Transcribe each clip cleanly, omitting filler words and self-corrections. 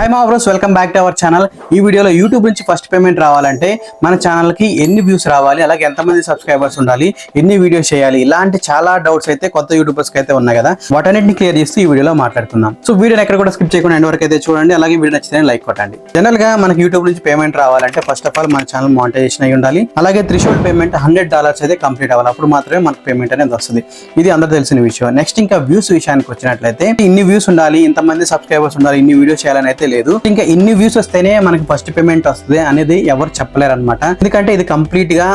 Hi మా bros, welcome back to our channel. ఈ వీడియోలో యూట్యూబ్ నుంచి ఫస్ట్ పేమెంట్ రావాలంటే మన ఛానల్కి ఎన్ని వ్యూస్ రావాలి, అలాగే ఎంతమంది సబ్స్క్రైబర్స్ ఉండాలి, ఎన్ని వీడియోస్ చేయాలి, ఇలాంటి చాలా డౌట్స్ అయితే కొత్త యూట్యూబర్స్కి అయితే ఉన్నాయి కదా. వాటన్నిటిని క్లియర్ చేస్తూ ఈ వీడియోలో మాట్లాడుకుందాం. సో వీడియోని ఎక్కడ కూడా స్కిప్ చేయకుండా ఎండ్ వరకు అయితే చూడండి. అలాగే వీడియో నచ్చితే లైక్ కొట్టండి. జనరల్ గా మనకి యూట్యూబ్ నుంచి పేమెంట్ రావాలంటే ఫస్ట్ ఆఫ్ ఆల్ మన ఛానల్ మానిటైజేషన్ అయి ఉండాలి. అలాగే థ్రెషోల్డ్ పేమెంట్ $100 అయితే కంప్లీట్ అవ్వాలి. అప్పుడు మాత్రమే మనకు పేమెంట్ అనేది వస్తుంది. ఇది అందరూ తెలిసిన విషయం. నెక్స్ట్ ఇంకా వ్యూస్ విషయానికి వచ్చినట్లయితే ఇన్ని వ్యూస్ ఉండాలి, ఇంతమంది సబ్స్క్రైబర్స్ ఉండాలి, ఇన్ని వీడియోస్ చేయాలని అయితే లేదు. ఇంకా ఇన్ని వ్యూస్ వస్తేనే మనకి ఫస్ట్ పేమెంట్ వస్తుంది అనేది ఎవరు చెప్పలేరు అనమాట. ఎందుకంటే ఇది కంప్లీట్ గా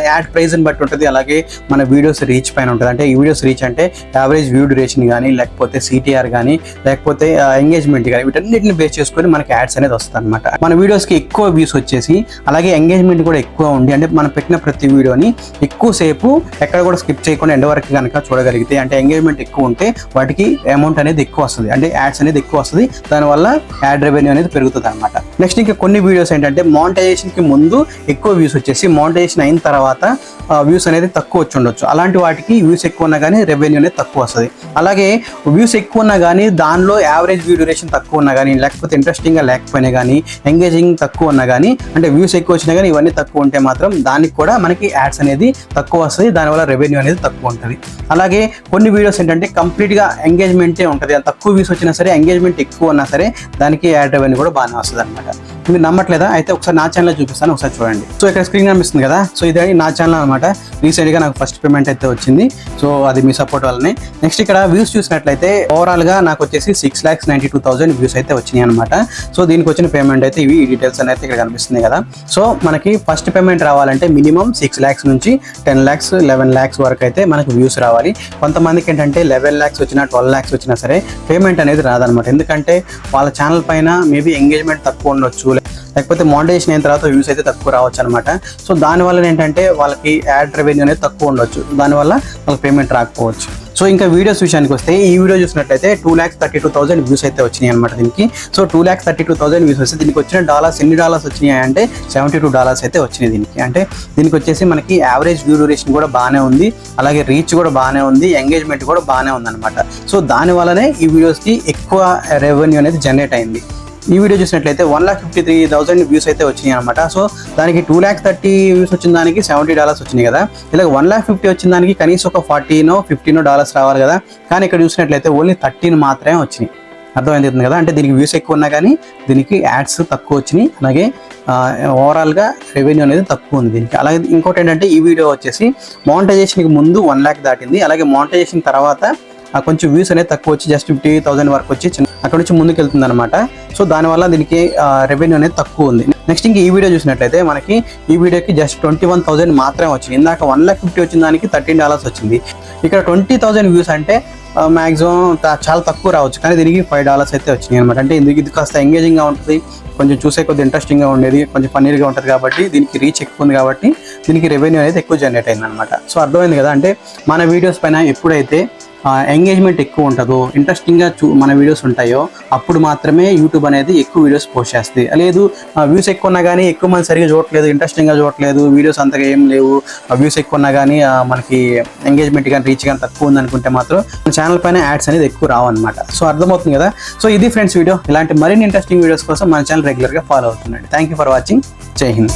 యాడ్ ప్రైస్ ని బట్టి ఉంటుంది. అలాగే మన వీడియోస్ రీచ్ పైన ఉంటుంది. అంటే ఈ వీడియోస్ రీచ్ అంటే యావరేజ్ వ్యూ డ్యూరేషన్ కానీ, లేకపోతే సిటిఆర్ కానీ, లేకపోతే ఎంగేజ్మెంట్ కానీ, వీటన్నిటిని బేస్ చేసుకొని మనకి యాడ్స్ అనేది వస్తుంది అనమాట. మన వీడియోస్ కి ఎక్కువ వ్యూస్ వచ్చేసి అలాగే ఎంగేజ్మెంట్ కూడా ఎక్కువ ఉండి, అంటే మనం పెట్టిన ప్రతి వీడియోని ఎక్కువసేపు ఎక్కడ కూడా స్కిప్ చేయకుండా ఎండ్ వరకు కనుక చూడగలిగితే, అంటే ఎంగేజ్మెంట్ ఎక్కువ ఉంటే వాటికి అమౌంట్ అనేది ఎక్కువ వస్తుంది, అంటే యాడ్స్ అనేది ఎక్కువ వస్తుంది. దానివల్ల యాడ్ రెవెన్యూ అనేది పెరుగుతుంది అనమాట. నెక్స్ట్ ఇంకా కొన్ని వీడియోస్ ఏంటంటే మానిటైజేషన్ కి ముందు ఎక్కువ వ్యూస్ వచ్చేసి మానిటైజేషన్ అయిన తర్వాత వ్యూస్ అనేది తక్కువ వచ్చి ఉండొచ్చు. అలాంటి వాటికి వ్యూస్ ఎక్కువ ఉన్నా కానీ రెవెన్యూ అనేది తక్కువ వస్తుంది. అలాగే వ్యూస్ ఎక్కువ ఉన్నా కానీ దానిలో యావరేజ్ వ్యూ డ్యూరేషన్ తక్కువ ఉన్నా కానీ, లేకపోతే ఇంట్రెస్టింగ్గా లేకపోయినా కానీ, ఎంగేజింగ్ తక్కువ ఉన్నా కానీ, అంటే వ్యూస్ ఎక్కువ వచ్చినా కానీ ఇవన్నీ తక్కువ ఉంటే మాత్రం దానికి కూడా మనకి యాడ్స్ అనేది తక్కువ వస్తుంది. దానివల్ల రెవెన్యూ అనేది తక్కువ ఉంటుంది. అలాగే కొన్ని వీడియోస్ ఏంటంటే కంప్లీట్గా ఎంగేజ్మెంటే ఉంటుంది. తక్కువ వ్యూస్ వచ్చినా సరే, ఎంగేజ్మెంట్ ఎక్కువ ఉన్నా సరే దానికి యాడ్ రెవెన్యూ కూడా బాగానే వస్తుంది అనమాట. మీరు నమ్మట్లేదా? అయితే ఒకసారి నా ఛానల్ చూపిస్తాను, ఒకసారి చూడండి. సో ఇక్కడ స్క్రీన్ కనిపిస్తుంది కదా, సో ఇది నా ఛానల్ అనమాట. రీసెంట్గా నాకు ఫస్ట్ పేమెంట్ అయితే వచ్చింది. సో అది మీ సపోర్ట్ వల్లనే. నెక్స్ట్ ఇక్కడ వ్యూస్ చూసినట్లయితే ఓవరాల్గా నాకు వచ్చేసి 6,92,000 వ్యూస్ అయితే వచ్చినాయి అనమాట. సో దీనికి వచ్చిన పేమెంట్ అయితే ఇవి డీటెయిల్స్ అనేది ఇక్కడ కనిపిస్తుంది కదా. సో మనకి ఫస్ట్ పేమెంట్ రావాలంటే మినిమం 6 lakhs నుంచి 10 lakhs 11 lakhs వరకు అయితే మనకు వ్యూస్ రావాలి. కొంతమందికి ఏంటంటే 11 lakhs వచ్చినా 12 lakhs వచ్చినా సరే పేమెంట్ అనేది రాదనమాట. ఎందుకంటే వాళ్ళ ఛానల్ పైన మేబీ ఎంగేజ్మెంట్ తక్కువ ఉండొచ్చు, లేకపోతే మానిటైజేషన్ అయిన తర్వాత వ్యూస్ అయితే తక్కువ రావచ్చు అనమాట. సో దానివల్ల ఏంటంటే వాళ్ళకి యాడ్ రెవెన్యూ అనేది తక్కువ ఉండొచ్చు, దానివల్ల వాళ్ళకి పేమెంట్ రాకపోవచ్చు. సో ఇంకా వీడియోస్ విషయానికి వస్తే ఈ వీడియో చూసినట్లయితే 2,32,000 వ్యూస్ అయితే వచ్చినాయి అనమాట దీనికి. సో 2,32,000 వ్యూస్ వస్తే దీనికి వచ్చిన డాలర్స్ ఎన్ని డాలర్స్ వచ్చినాయి అంటే $72 అయితే వచ్చినాయి దీనికి. అంటే దీనికి వచ్చేసి మనకి యావరేజ్ వ్యూ డ్యూరేషన్ కూడా బాగానే ఉంది, అలాగే రీచ్ కూడా బాగానే ఉంది, ఎంగేజ్మెంట్ కూడా బాగానే ఉంది అనమాట. సో దానివల్లనే ఈ వీడియోస్కి ఎక్కువ రెవెన్యూ అనేది జనరేట్ అయింది. ఈ వీడియో చూసినట్లయితే 1,53,000 వ్యూస్ అయితే వచ్చినాయి అనమాట. సో దానికి 2,30,000 వ్యూస్ వచ్చిన దానికి $70 వచ్చినాయి కదా. ఇలా 1,50,000 వచ్చిన దానికి కనీసం ఒక $14-15 రావాలి కదా. కానీ ఇక్కడ చూసినట్లయితే ఓన్లీ 13 మాత్రమే వచ్చినాయి. అర్థమైంది కదా. అంటే దీనికి వ్యూస్ ఎక్కువ ఉన్నా కానీ దీనికి యాడ్స్ తక్కువ వచ్చినాయి, అలాగే ఓవరాల్గా రెవెన్యూ అనేది తక్కువ ఉంది దీనికి. అలాగే ఇంకోటి ఏంటంటే ఈ వీడియో వచ్చేసి మానిటైజేషన్కి ముందు 1 lakh దాటింది, అలాగే మానిటైజేషన్ తర్వాత కొంచెం వ్యూస్ అనేది తక్కువ వచ్చి జస్ట్ 50,000 వరకు వచ్చి అక్కడ నుంచి ముందుకు వెళ్తుంది అనమాట. సో దానివల్ల దీనికి రెవెన్యూ అనేది తక్కువ ఉంది. నెక్స్ట్ ఇంక ఈ వీడియో చూసినట్లయితే మనకి ఈ వీడియోకి జస్ట్ 21,000 మాత్రమే వచ్చింది. ఇందాక 1,50,000 వచ్చిన దానికి $13 వచ్చింది. ఇక్కడ 20,000 వ్యూస్ అంటే మ్యాక్సిమం చాలా తక్కువ రావచ్చు, కానీ దీనికి $5 అయితే వచ్చినాయి అనమాట. అంటే ఇది కాస్త ఎంగేజింగ్గా ఉంటుంది, కొంచెం చూసే కొద్దిగా ఇంట్రెస్టింగ్గా ఉండేది, కొంచెం ఫన్నీగా ఉంటుంది కాబట్టి దీనికి రీచ్ ఎక్కువ ఉంది, కాబట్టి దీనికి రెవెన్యూ అనేది ఎక్కువ జనరేట్ అయింది అనమాట. సో అర్థమైంది కదా. అంటే మన వీడియోస్ పైన ఎప్పుడైతే ఎంగేజ్మెంట్ ఎక్కువ ఉంటుందో, ఇంట్రెస్టింగ్గా మన వీడియోస్ ఉంటాయో అప్పుడు మాత్రమే యూట్యూబ్ అనేది ఎక్కువ వీడియోస్ పోస్ట్ చేస్తుంది. లేదు వ్యూస్ ఎక్కువ ఉన్నా కానీ ఎక్కువ మంది సరిగ్గా చూడట్లేదు, ఇంట్రెస్టింగ్గా చూడట్లేదు, వీడియోస్ అంతగా ఏం లేవు, వ్యూస్ ఎక్కువ ఉన్నా కానీ మనకి ఎంగేజ్మెంట్ కానీ రీచ్ కానీ తక్కువ ఉంది అనుకుంటే మాత్రం మన ఛానల్ పైన యాడ్స్ అనేది ఎక్కువ రావు అనమాట. సో అర్థమవుతుంది కదా. సో ఇది ఫ్రెండ్స్ వీడియో. ఇలాంటి మరిన్ని ఇంట్రెస్టింగ్ వీడియోస్ కోసం మన ఛానల్ రెగ్యులర్గా ఫాలో అవుతుందండి. Thank you for watching. జై హింద్.